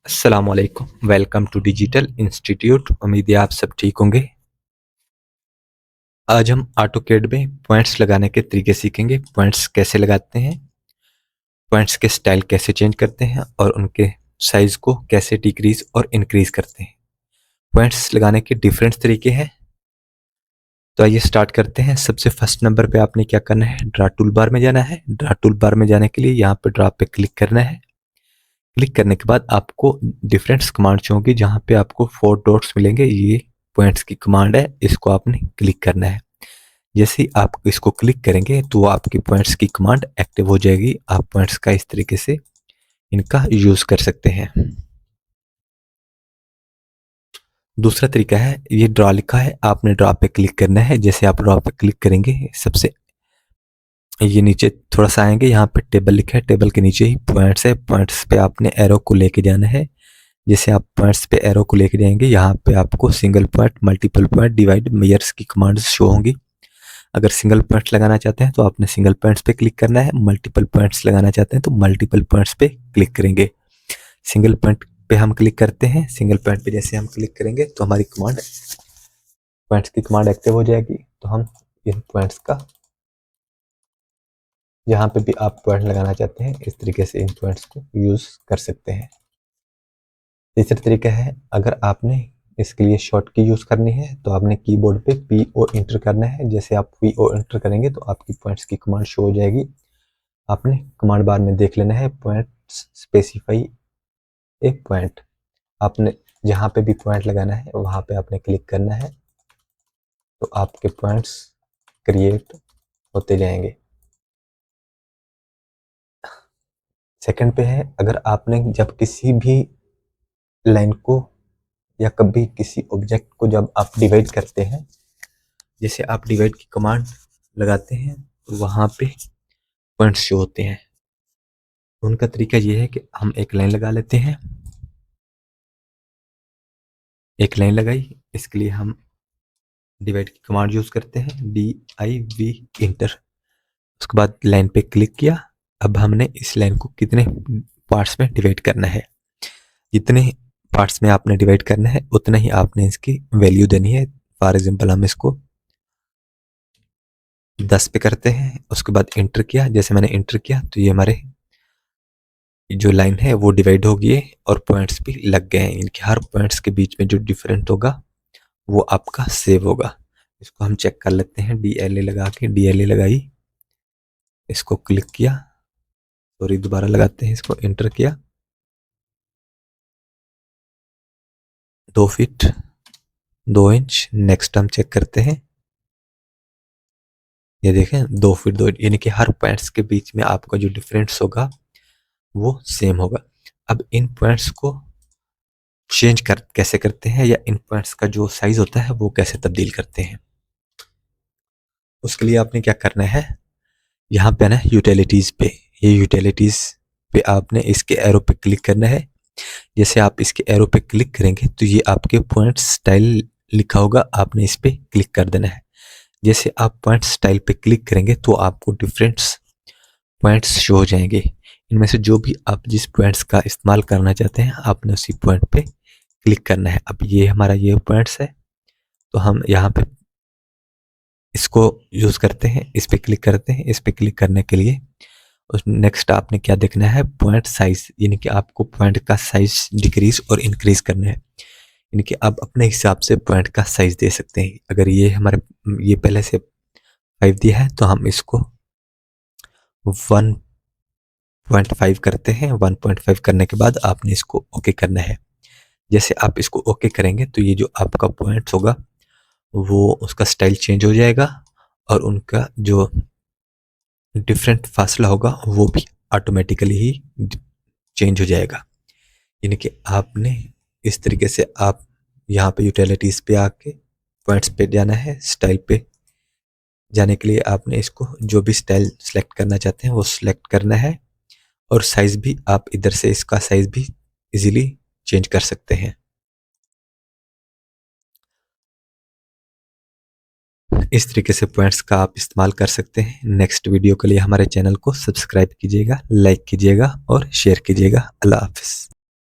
अस्सलाम वालेकुम। Welcome to digital institute. उम्मीद है आप सब ठीक होंगे। आज हम ऑटोकैड में पॉइंट्स लगाने के तरीके सीखेंगे। पॉइंट्स कैसे लगाते हैं, पॉइंट्स के स्टाइल कैसे चेंज करते हैं और उनके साइज को कैसे डिक्रीज और इंक्रीज करते हैं। पॉइंट्स लगाने के डिफरेंट तरीके हैं, तो आइए स्टार्ट करते हैं। सबसे फर्स्ट नंबर पे आपने क्या करना है, ड्रा टूल बार में जाना है। ड्रा टूल बार में जाने के लिए यहाँ पे ड्रा पे क्लिक करना है। क्लिक करने के बाद आपको डिफरेंट कमांड्स होंगी, जहाँ पे आपको 4 डॉट्स मिलेंगे। ये पॉइंट्स की कमांड है, इसको आपने क्लिक करना है। जैसे ही आप इसको क्लिक करेंगे तो आपकी पॉइंट्स की कमांड एक्टिव हो जाएगी। आप पॉइंट्स का इस तरीके से इनका यूज कर सकते हैं। दूसरा तरीका है, ये ड्रा लिखा है, आपने ड्रा पे क्लिक करना है। जैसे आप ड्रा पे क्लिक करेंगे, सबसे ये नीचे थोड़ा सा आएंगे, यहाँ पे टेबल लिखा है, टेबल के नीचे ही पॉइंट्स है। पॉइंट्स पे आपने एरो को लेके जाना है। जैसे आप पॉइंट्स पे एरो को लेके जाएंगे, यहाँ पे आपको single point, multiple point, divide, measures की कमांड्स शो होंगी। अगर सिंगल पॉइंट्स लगाना चाहते हैं तो आपने सिंगल पॉइंट्स पे क्लिक करना है। मल्टीपल पॉइंट्स लगाना चाहते हैं तो मल्टीपल पॉइंट्स पे क्लिक करेंगे। सिंगल पॉइंट पे हम क्लिक करते हैं। सिंगल पॉइंट पे जैसे हम क्लिक करेंगे तो हमारी कमांड, पॉइंट्स की कमांड एक्टिव हो जाएगी। तो हम इन पॉइंट्स का, जहाँ पे भी आप पॉइंट लगाना चाहते हैं, इस तरीके से इन पॉइंट्स को यूज कर सकते हैं। तीसरा तरीका है, अगर आपने इसके लिए शॉर्ट की यूज करनी है तो आपने कीबोर्ड पे PO इंटर करना है। जैसे आप PO इंटर करेंगे तो आपकी पॉइंट्स की कमांड शो हो जाएगी। आपने कमांड बार में देख लेना है, पॉइंट्स स्पेसिफाई ए पॉइंट। आपने जहाँ पे भी पॉइंट लगाना है वहाँ पे आपने क्लिक करना है, तो आपके पॉइंट्स क्रिएट होते जाएंगे। सेकंड पे है, अगर आपने जब किसी भी लाइन को या कभी किसी ऑब्जेक्ट को जब आप डिवाइड करते हैं, जैसे आप डिवाइड की कमांड लगाते हैं तो वहाँ पे पॉइंट्स शो होते हैं। उनका तरीका ये है कि हम एक लाइन लगा लेते हैं। एक लाइन लगाई, इसके लिए हम डिवाइड की कमांड यूज करते हैं, DIV इंटर। उसके बाद लाइन पे क्लिक किया। अब हमने इस लाइन को कितने पार्ट्स में डिवाइड करना है, जितने पार्ट्स में आपने डिवाइड करना है उतना ही आपने इसकी वैल्यू देनी है। फॉर एग्जांपल हम इसको 10 पे करते हैं। उसके बाद इंटर किया। जैसे मैंने इंटर किया तो ये हमारे जो लाइन है वो डिवाइड हो गई है और पॉइंट्स भी लग गए हैं। इनके हर पॉइंट्स के बीच में जो डिफरेंट होगा वो आपका सेव होगा। इसको हम चेक कर लेते हैं। DLA लगा के, DLA लगाई, इसको क्लिक किया, सॉरी दोबारा लगाते हैं, इसको इंटर किया। 2 फीट 2 इंच। नेक्स्ट हम चेक करते हैं, ये देखें 2 फीट 2 इंच, यानी कि हर पॉइंट्स के बीच में आपका जो डिफरेंस होगा वो सेम होगा। अब इन पॉइंट्स को चेंज कर कैसे करते हैं, या इन पॉइंट्स का जो साइज होता है वो कैसे तब्दील करते हैं, उसके लिए आपने क्या करना है, यहाँ पे ना यूटिलिटीज पे, ये यूटिलिटीज पे आपने इसके एरो पे क्लिक करना है। जैसे आप इसके एरो पे क्लिक करेंगे तो ये आपके पॉइंट स्टाइल लिखा होगा, आपने इस पे क्लिक कर देना है। जैसे आप पॉइंट स्टाइल पे क्लिक करेंगे तो आपको डिफरेंट पॉइंट्स शो हो जाएंगे। इनमें से जो भी आप जिस पॉइंट्स का इस्तेमाल करना चाहते हैं आपने उसी पॉइंट पे क्लिक करना है। अब ये हमारा ये पॉइंट्स है, तो हम यहाँ पे इसको यूज करते हैं, इस पे क्लिक करते हैं। इस पे क्लिक करने के लिए उस नेक्स्ट आपने क्या देखना है, पॉइंट साइज, यानी कि आपको पॉइंट का साइज डिक्रीज और इंक्रीज करना है। यानी कि आप अपने हिसाब से पॉइंट का साइज दे सकते हैं। अगर ये हमारे ये पहले से 5 दिया है तो हम इसको 1.5 करते हैं। 1.5 करने के बाद आपने इसको ओके करना है। जैसे आप इसको ओके करेंगे तो ये जो आपका पॉइंट्स होगा वो उसका स्टाइल चेंज हो जाएगा और उनका जो डिफरेंट फासला होगा वो भी ऑटोमेटिकली ही चेंज हो जाएगा। यानी कि आपने इस तरीके से आप यहाँ पे यूटिलिटीज पे आके पॉइंट्स पे जाना है। स्टाइल पे जाने के लिए आपने इसको जो भी स्टाइल सेलेक्ट करना चाहते हैं वो सिलेक्ट करना है, और साइज भी आप इधर से इसका साइज भी इजीली चेंज कर सकते हैं। इस तरीके से पॉइंट्स का आप इस्तेमाल कर सकते हैं। नेक्स्ट वीडियो के लिए हमारे चैनल को सब्सक्राइब कीजिएगा, लाइक कीजिएगा और शेयर कीजिएगा। अल्लाह हाफिज़।